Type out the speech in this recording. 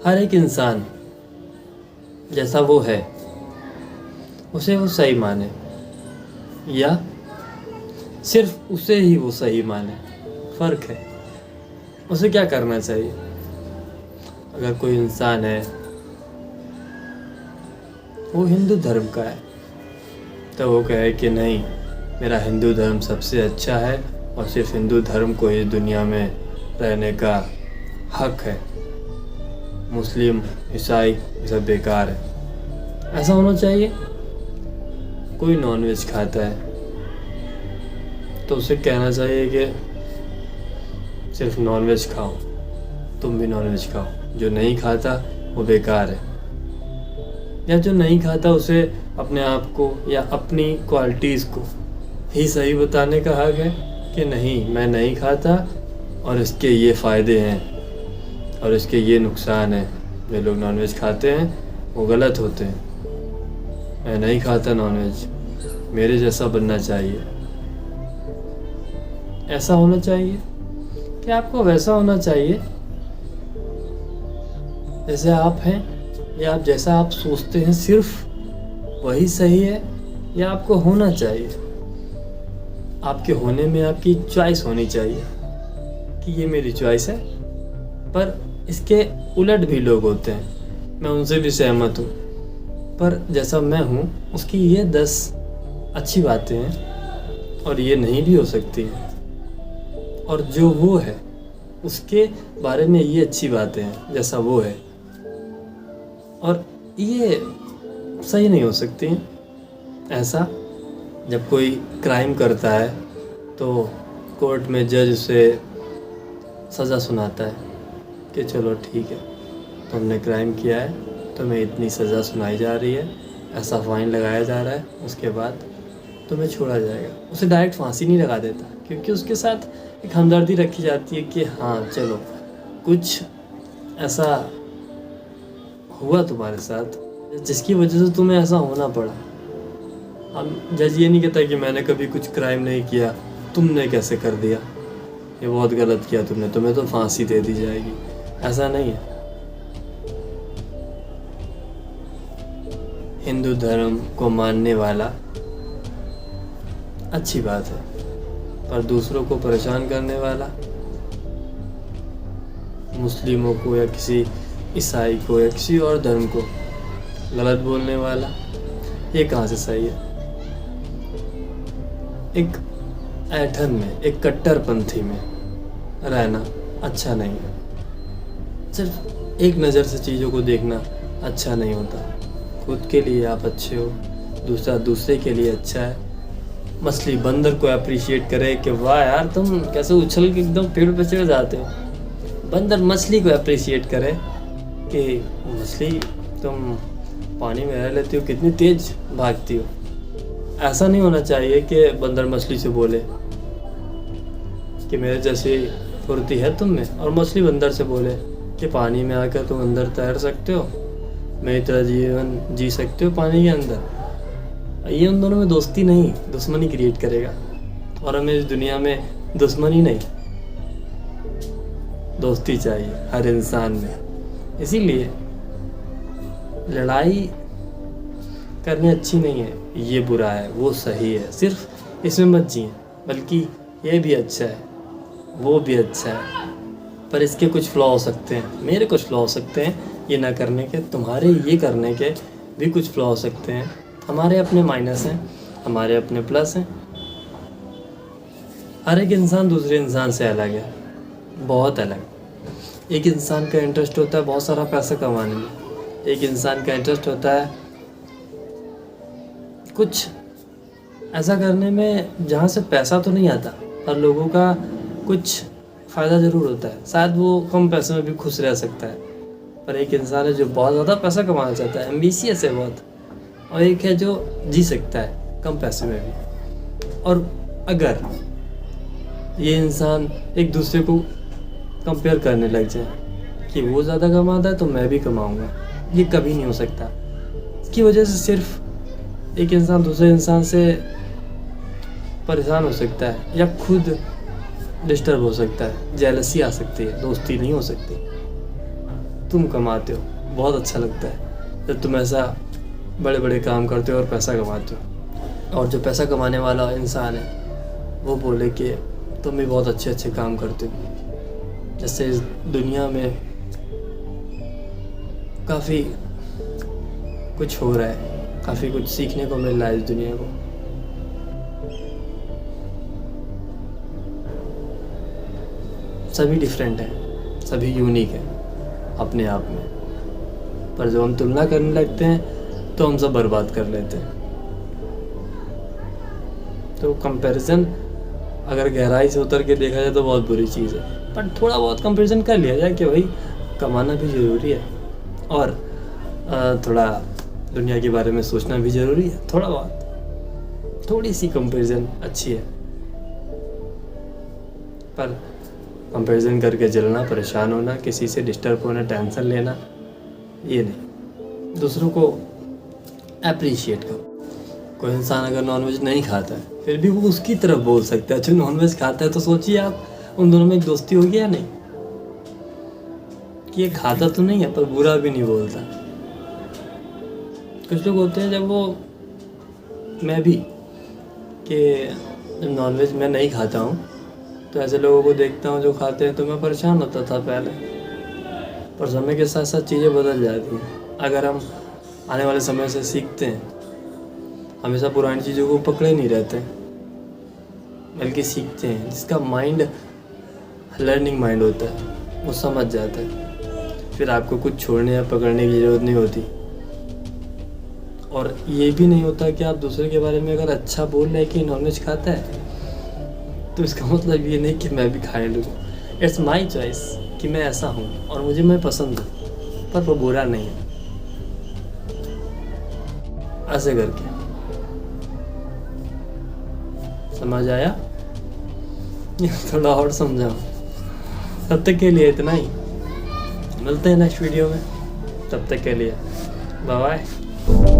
हर एक इंसान जैसा वो है उसे वो सही माने, या सिर्फ उसे ही वो सही माने, फ़र्क है। उसे क्या करना चाहिए? अगर कोई इंसान है वो हिंदू धर्म का है तो वो कहे कि नहीं, मेरा हिंदू धर्म सबसे अच्छा है और सिर्फ हिंदू धर्म को इस दुनिया में रहने का हक है, मुस्लिम ईसाई ये सब बेकार है। ऐसा होना चाहिए? कोई नॉनवेज खाता है तो उसे कहना चाहिए कि सिर्फ नॉनवेज खाओ, तुम भी नॉनवेज खाओ, जो नहीं खाता वो बेकार है। या जो नहीं खाता उसे अपने आप को या अपनी क्वालिटीज़ को ही सही बताने का हक है कि नहीं, मैं नहीं खाता और इसके ये फ़ायदे हैं और इसके ये नुकसान हैं। जो लोग नॉनवेज खाते हैं वो गलत होते हैं। मैं नहीं खाता नॉनवेज, मेरे जैसा बनना चाहिए। ऐसा होना चाहिए कि आपको वैसा होना चाहिए जैसे आप हैं, या आप जैसा आप सोचते हैं सिर्फ वही सही है, या आपको होना चाहिए? आपके होने में आपकी चॉइस होनी चाहिए कि ये मेरी चॉइस है। पर इसके उलट भी लोग होते हैं, मैं उनसे भी सहमत हूँ, पर जैसा मैं हूँ उसकी ये 10 अच्छी बातें हैं और ये नहीं भी हो सकती हैं, और जो वो है उसके बारे में ये अच्छी बातें हैं जैसा वो है, और ये सही नहीं हो सकती हैं। ऐसा जब कोई क्राइम करता है तो कोर्ट में जज उसे सज़ा सुनाता है कि चलो ठीक है, तुमने क्राइम किया है, तुम्हें इतनी सज़ा सुनाई जा रही है, ऐसा फ़ाइन लगाया जा रहा है, उसके बाद तुम्हें छोड़ा जाएगा। उसे डायरेक्ट फांसी नहीं लगा देता, क्योंकि उसके साथ एक हमदर्दी रखी जाती है कि हाँ चलो, कुछ ऐसा हुआ तुम्हारे साथ जिसकी वजह से तुम्हें ऐसा होना पड़ा। अब जज ये नहीं कहता कि मैंने कभी कुछ क्राइम नहीं किया, तुमने कैसे कर दिया, ये बहुत गलत किया तुमने, तुम्हें तो फांसी दे दी जाएगी। ऐसा नहीं है। हिंदू धर्म को मानने वाला अच्छी बात है, पर दूसरों को परेशान करने वाला, मुस्लिमों को या किसी ईसाई को या किसी और धर्म को गलत बोलने वाला, ये कहाँ से सही है? एक ऐठन में, एक कट्टरपंथी में रहना अच्छा नहीं है। सिर्फ एक नज़र से चीज़ों को देखना अच्छा नहीं होता। खुद के लिए आप अच्छे हो, दूसरा दूसरे के लिए अच्छा है। मछली बंदर को अप्रिशिएट करे कि वाह यार, तुम कैसे उछल के एकदम पेड़ पे चढ़ जाते हो। बंदर मछली को अप्रिशिएट करे कि मछली, तुम पानी में रह लेती हो, कितनी तेज भागती हो। ऐसा नहीं होना चाहिए कि बंदर मछली से बोले कि मेरे जैसी फुर्ती है तुम में, और मछली बंदर से बोले कि पानी में आकर तुम अंदर तैर सकते हो, मेरी तरह जीवन जी सकते हो पानी के अंदर। ये उन दोनों में दोस्ती नहीं, दुश्मनी क्रिएट करेगा, और हमें इस दुनिया में दुश्मनी नहीं, दोस्ती चाहिए हर इंसान में। इसीलिए लड़ाई करनी अच्छी नहीं है, ये बुरा है, वो सही है, सिर्फ इसमें मत जिए, बल्कि ये भी अच्छा है, वो भी अच्छा है, पर इसके कुछ फ्लॉ हो सकते हैं, मेरे कुछ फ्लॉ हो सकते हैं ये ना करने के, तुम्हारे ये करने के भी कुछ फ्लॉ हो सकते हैं। हमारे अपने माइनस हैं, हमारे अपने प्लस हैं। हर एक इंसान दूसरे इंसान से अलग है, बहुत अलग। एक इंसान का इंटरेस्ट होता है बहुत सारा पैसा कमाने में, एक इंसान का इंटरेस्ट होता है कुछ ऐसा करने में जहाँ से पैसा तो नहीं आता, पर लोगों का कुछ फ़ायदा ज़रूर होता है। शायद वो कम पैसे में भी खुश रह सकता है। पर एक इंसान है जो बहुत ज़्यादा पैसा कमाना चाहता है, एम्बिशियस है बहुत, और एक है जो जी सकता है कम पैसे में भी। और अगर ये इंसान एक दूसरे को कंपेयर करने लग जाए कि वो ज़्यादा कमाता है तो मैं भी कमाऊँगा, ये कभी नहीं हो सकता। इसकी वजह से सिर्फ एक इंसान दूसरे इंसान से परेशान हो सकता है या खुद डिस्टर्ब हो सकता है, जेलसी आ सकती है, दोस्ती नहीं हो सकती। तुम कमाते हो बहुत अच्छा लगता है जब तुम ऐसा बड़े बड़े काम करते हो और पैसा कमाते हो, और जो पैसा कमाने वाला इंसान है वो बोले कि तुम भी बहुत अच्छे अच्छे काम करते हो। जैसे इस दुनिया में काफ़ी कुछ हो रहा है, काफ़ी कुछ सीखने को मिल रहा है इस दुनिया को। सभी डिफरेंट हैं, सभी यूनिक हैं अपने आप में, पर जब हम तुलना करने लगते हैं तो हम सब बर्बाद कर लेते हैं। तो कंपैरिजन अगर गहराई से उतर के देखा जाए तो बहुत बुरी चीज़ है, पर थोड़ा बहुत कंपैरिजन कर लिया जाए कि भाई कमाना भी ज़रूरी है और थोड़ा दुनिया के बारे में सोचना भी ज़रूरी है। थोड़ा बहुत थोड़ी सी कंपैरिजन अच्छी है, पर कंपैरिजन करके जलना, परेशान होना, किसी से डिस्टर्ब होना, टेंशन लेना, ये नहीं। दूसरों को अप्रिशिएट करो। कोई इंसान अगर नॉनवेज नहीं खाता है फिर भी वो उसकी तरफ बोल सकता है जो नॉनवेज खाता है, तो सोचिए आप उन दोनों में एक दोस्ती होगी या नहीं, कि ये खाता तो नहीं है पर बुरा भी नहीं बोलता। कुछ लोग होते हैं, जब वो, मैं भी, कि जब नॉनवेज मैं नहीं खाता हूँ तो ऐसे लोगों को देखता हूँ जो खाते हैं तो मैं परेशान होता था पहले, पर समय के साथ साथ चीज़ें बदल जाती हैं। अगर हम आने वाले समय से सीखते हैं, हमेशा पुरानी चीज़ों को पकड़े नहीं रहते बल्कि सीखते हैं, जिसका माइंड लर्निंग माइंड होता है वो समझ जाता है, फिर आपको कुछ छोड़ने या पकड़ने की ज़रूरत नहीं होती। और ये भी नहीं होता कि आप दूसरे के बारे में अगर अच्छा बोल रहे हैं कि नॉनवेज खाता है तो इसका मतलब ये नहीं कि मैं भी खाए लूँ। इट्स माई चॉइस कि मैं ऐसा हूँ और मुझे मैं पसंद हूँ, पर वो बुरा नहीं है। ऐसे करके समझ आया? थोड़ा और समझाओ। तब तक के लिए इतना ही, मिलते हैं नेक्स्ट वीडियो में। तब तक के लिए बाय बाय।